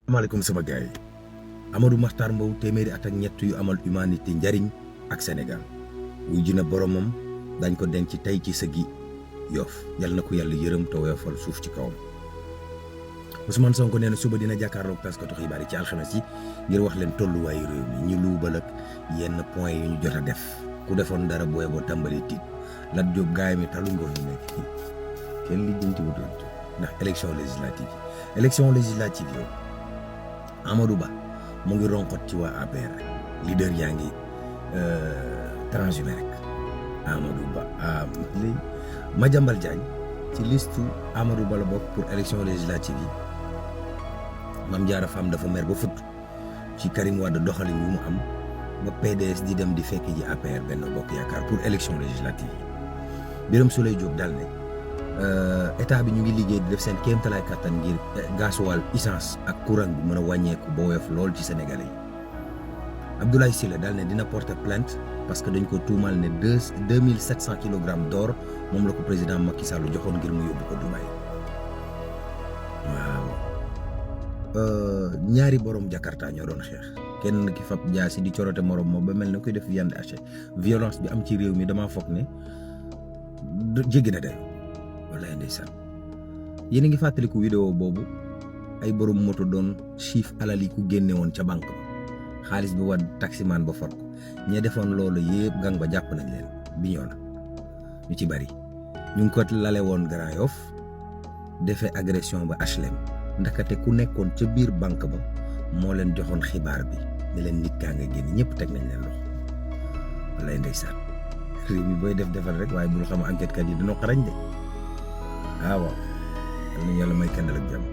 maaleykum sama gars yi Amadou Mahtar Mbow téeméeri at ak ñett yu amal humanité njariñ ak Sénégal wuy ji na boromam dañ ko denc tey ci sëgi Yoff yal na ko yàlla yërëm te woyofal suuf ci kawam. Ousmane Sonko nee na suba dina jàkkaarloog taskatu xibaar yi ci alxames yi ngir wax leen tolluwaayu réew mi ñu luubal ak yenn point yu ñu jot a def ku defoon dara booy boo tàmbali tiit Lat Diop gaay mi taluñ ko fi nekk kenn lijjanti wutoon ndax élection législative yow Amadou Ba mu ngi ronkot ci waa APR leader yaa ngi transhumé rek Amadou Ba léegi Madiambal Diagne ci liste Amadou Ba la bokk pour élection législative yi Mame Diarra Fam dafa mer ba fut ci Karim Wade doxalin yu mu am ba PDS di dem di fekk ji APR benn bokk yaakaar pour élection législative yi Birame Souleye Diop daal ne état bi ñu ngi liggéey di def seen kéemtalaay kattan ngir gasoil essence ak courant bi mën a wàññeeku ba woyof lool ci Sénégalais yi Abdoulaye Sylla daal ne dina porter plainte parce que dañ ko tuumal ne 2700 kilogrammes d'or moom la ko président Macky Sall joxoon ngir mu yóbbu ko Dubaï waaw ñaari borom Jakarta ñoo doon xeex kenn ki fab jaasi di corote morom moom ba mel ne koy def viande hachée violence bi am ci réew mi damaa foog ne jéggi na de wallaay ndeysaan yéen a ngi fàttaliku vidéo boobu ay borom moto doon chiffre alal yi ku génne woon ca banque ba xaalis bi war taximaan ba for ko ñee defoon loolu yëpp gang ba jàpp nañ leen bi ñoo na ñu ci bari ñu ngi ko lale woon Grand Yoff defee agression ba HLM ndakate ku nekkoon ca biir banque ba moo leen joxoon xibaar bi ne leen nit kaa nga génn ñëpp teg nañ leen loxo wallaay ndeysaan réew mi booy defal rek waaye bul xam enquête kat yi dañoo xarañ de waaw yal na yàlla may kendal ak jàmm